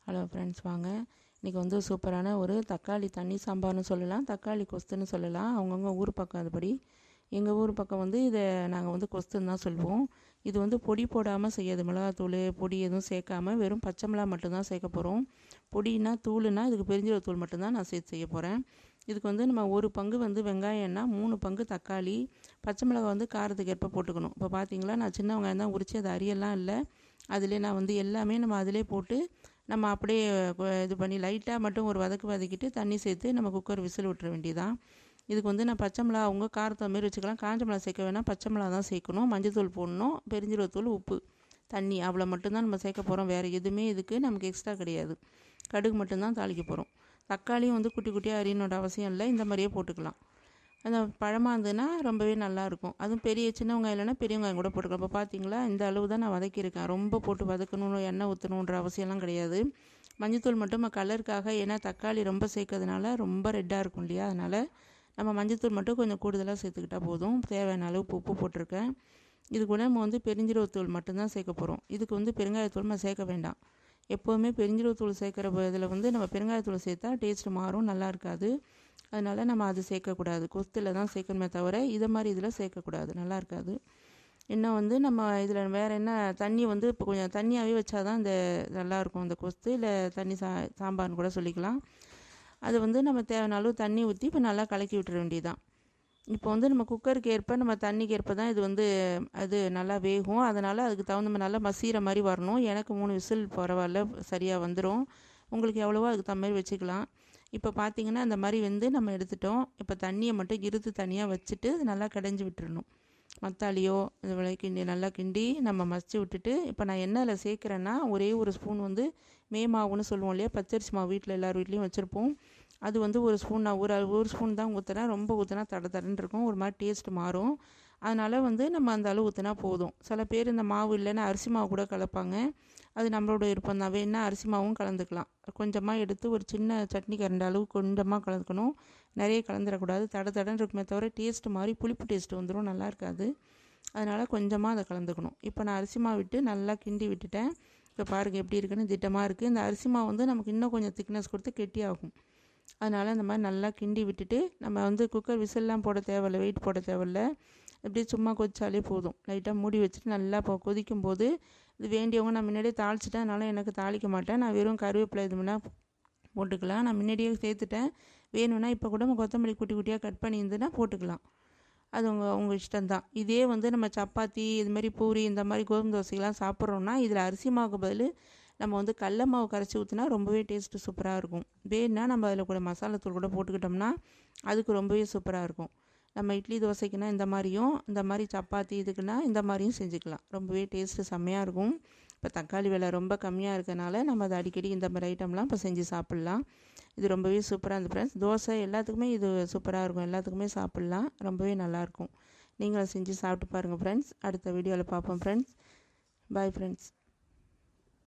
Hello friends, வாங்க இன்றைக்கி வந்து சூப்பரான ஒரு தக்காளி தண்ணி சாம்பார்னு சொல்லலாம், தக்காளி கொஸ்துன்னு சொல்லலாம். அவங்கவுங்க ஊர் பக்கம் அதுபடி. எங்கள் ஊர் பக்கம் வந்து இதை நாங்கள் வந்து கொஸ்துன்னு தான் சொல்லுவோம். இது வந்து பொடி போடாமல் செய்யாது, மிளகாத்தூள் பொடி எதுவும் சேர்க்காமல் வெறும் பச்சை மிளகா மட்டும்தான் சேர்க்க போகிறோம். பொடினா தூளுனா இதுக்கு பெருஞ்சீரகத்தூள் மட்டும்தான் நான் சேர்த்து செய்ய போகிறேன். இதுக்கு வந்து நம்ம ஒரு பங்கு வந்து வெங்காயம்னா 3 பங்கு தக்காளி, பச்சை மிளகாய் வந்து காரத்துக்கு ஏற்ப போட்டுக்கணும். இப்போ பார்த்தீங்களா, நான் சின்ன வெங்காயம் தான் உரித்து அது அரியெல்லாம் இல்லை. அதிலே நான் வந்து எல்லாமே நம்ம அதிலே போட்டு நம்ம அப்படியே இது பண்ணி லைட்டாக மட்டும் ஒரு வதக்கிட்டு தண்ணி சேர்த்து நம்ம குக்கர் விசில் விட்டுற வேண்டியதான். இதுக்கு வந்து நான் பச்சை மிளகா அவங்க காரத்தை மாரி வச்சுக்கலாம். காஞ்ச மிளகா சேர்க்க வேணால் பச்சை மிளகா தான் சேர்க்கணும். மஞ்சள்தூள் போடணும், பெருஞ்சீரகத்தூள், உப்பு, தண்ணி, அவ்வளோ மட்டும்தான் நம்ம சேர்க்க போகிறோம். வேறு எதுவுமே இதுக்கு நமக்கு எக்ஸ்ட்ரா கிடையாது. கடுகு மட்டும்தான் தாளிக்க போகிறோம். தக்காளியும் வந்து குட்டி குட்டியாக அரியனோட அவசியம் இல்லை, இந்த மாதிரியே போட்டுக்கலாம். அந்த பழமாக இருந்ததுன்னா ரொம்பவே நல்லாயிருக்கும். அதுவும் பெரிய சின்ன வெங்காயம் இல்லைன்னா பெரிய வெங்காயம் கூட போட்டுக்கலாம். இப்போ பார்த்தீங்களா, இந்த அளவு தான் நான் வதக்கியிருக்கேன். ரொம்ப போட்டு வதக்கணும், எண்ணெய் ஊற்றணுன்ற அவசியம்லாம் கிடையாது. மஞ்சத்தூள் மட்டும் கலருக்காக, ஏன்னா தக்காளி ரொம்ப சேர்க்கறதுனால ரொம்ப ரெட்டாக இருக்கும் இல்லையா, அதனால் நம்ம மஞ்சத்தூள் மட்டும் கொஞ்சம் கூடுதலாக சேர்த்துக்கிட்டால் போதும். தேவையான அளவு உப்பு போட்டிருக்கேன். இது கூட நம்ம வந்து பெருஞ்சீரகத்தூள் மட்டும்தான் சேர்க்க போகிறோம். இதுக்கு வந்து பெருங்காயத்தூள் நம்ம சேர்க்க வேண்டாம். எப்போவுமே பெருஞ்சீரகத்தூள் சேர்க்குற இதில் வந்து நம்ம பெருங்காயத்தூள் சேர்த்தா டேஸ்ட்டு மாறும், நல்லா இருக்காது. அதனால் நம்ம அது சேர்க்கக்கூடாது. கொஸ்தில் தான் சேர்க்கணுமே தவிர இதை மாதிரி இதில் சேர்க்கக்கூடாது, நல்லா இருக்காது. இன்னும் வந்து நம்ம இதில் வேறு என்ன, தண்ணி வந்து இப்போ கொஞ்சம் தண்ணியாகவே வச்சா தான் இந்த நல்லாயிருக்கும். இந்த கொஸ்து இல்லை தண்ணி சாம்பார்னு கூட சொல்லிக்கலாம். அது வந்து நம்ம தேவையான அளவு தண்ணி ஊற்றி இப்போ நல்லா கலக்கி விட்டுற வேண்டியதுதான். இப்போ வந்து நம்ம குக்கருக்கு ஏற்ப, நம்ம தண்ணிக்கு ஏற்ப தான் இது வந்து அது நல்லா வேகும். அதனால் அதுக்கு தகுந்த மாதிரி நல்லா மசீர மாதிரி வரணும். எனக்கு 3 விசில் பரவாயில்ல, சரியாக வந்துடும். உங்களுக்கு எவ்வளவோ அதுக்கு தகுந்த மாதிரி வச்சுக்கலாம். இப்போ பார்த்தீங்கன்னா அந்த மாதிரி வந்து நம்ம எடுத்துட்டோம். இப்போ தண்ணியை மட்டும் இருத்து தனியாக வச்சுட்டு நல்லா கடைஞ்சி விட்டுறணும். மத்தாளியோ இது கிண்டி நல்லா கிண்டி நம்ம மசிச்சு விட்டுட்டு, இப்போ நான் என்ன அதில் சேர்க்குறேன்னா, ஒரே ஒரு ஸ்பூன் வந்து மாவுன்னு சொல்லுவோம் இல்லையா, பச்சரிசி மாவு வீட்டில் எல்லார் வீட்லேயும் வச்சுருப்போம். அது வந்து ஒரு ஸ்பூன், நான் ஒரு ஸ்பூன் தான் ஊற்றுறேன். ரொம்ப ஊற்றினா தடன்னு இருக்கும், ஒரு மாதிரி டேஸ்ட் மாறும். அதனால் வந்து நம்ம அந்த அளவு ஊற்றினா போதும். சில பேர் இந்த மாவு இல்லைன்னா அரிசி மாவு கூட கலப்பாங்க. அது நம்மளோட விருப்பம் தான். வேணால் அரிசி மாவும் கலந்துக்கலாம். கொஞ்சமாக எடுத்து ஒரு சின்ன சட்னி கரண்டி அளவு கொஞ்சமாக கலந்துக்கணும். நிறைய கலந்துடக்கூடாது, தடன்னு இருக்குமே தவிர டேஸ்ட்டு மாதிரி புளிப்பு டேஸ்ட்டு வந்துடும், நல்லா இருக்காது. அதனால் கொஞ்சமாக அதை கலந்துக்கணும். இப்போ நான் அரிசி மாவு விட்டு நல்லா கிண்டி விட்டுட்டேன். இப்போ பாருங்கள் எப்படி இருக்குன்னு, திட்டமாக இருக்குது. இந்த அரிசி மாவு வந்து நமக்கு இன்னும் கொஞ்சம் திக்னஸ் கொடுத்து கெட்டியாகும். அதனால் இந்த மாதிரி நல்லா கிண்டி விட்டுட்டு, நம்ம வந்து குக்கர் விசில்லாம் போட தேவையில்லை, வெயிட் போட தேவையில்லை. இப்படி சும்மா கொதிச்சாலே போதும். லைட்டாக மூடி வச்சுட்டு நல்லா கொதிக்கும் போது, இது வேண்டியவங்க, நான் முன்னாடியே தாளிச்சிட்டேன், அதனால் எனக்கு தாளிக்க மாட்டேன். நான் வெறும் கருவேப்பிலை இது முன்னா போட்டுக்கலாம். நான் முன்னாடியே சேர்த்துட்டேன். வேணும்னா இப்போ கூட கொத்தமல்லி குட்டி குட்டியாக கட் பண்ணியிருந்துன்னா போட்டுக்கலாம். அது உங்கள் இஷ்டம்தான். இதே வந்து நம்ம சப்பாத்தி இது மாதிரி பூரி இந்த மாதிரி கோதுமை தோசைக்கெலாம் சாப்பிட்றோன்னா, இதில் அரிசி மாவுக்கு பதில் நம்ம வந்து கடல மாவு கரைச்சி ஊற்றினா ரொம்பவே டேஸ்ட்டு சூப்பராக இருக்கும். வேணுன்னா நம்ம அதில் கூட மசாலாத்தூள் கூட போட்டுக்கிட்டோம்னா அதுக்கு ரொம்பவே சூப்பராக இருக்கும். நம்ம இட்லி தோசைக்குன்னா இந்த மாதிரியும், இந்த மாதிரி சப்பாத்தி இதுக்குன்னா இந்த மாதிரியும் செஞ்சுக்கலாம். ரொம்பவே டேஸ்ட்டு செம்மையாக இருக்கும். இப்போ தக்காளி விலை ரொம்ப கம்மியாக இருக்கனால நம்ம அதை அடிக்கடி இந்த மாதிரி ஐட்டம்லாம் இப்போ செஞ்சு சாப்பிட்லாம். இது ரொம்பவே சூப்பராக இருந்து ஃப்ரெண்ட்ஸ். தோசை எல்லாத்துக்குமே இது சூப்பராக இருக்கும், எல்லாத்துக்குமே சாப்பிட்லாம், ரொம்பவே நல்லாயிருக்கும். நீங்களும் செஞ்சு சாப்பிட்டு பாருங்கள் ஃப்ரெண்ட்ஸ். அடுத்த வீடியோவில் பார்ப்போம் ஃப்ரெண்ட்ஸ். Bye friends.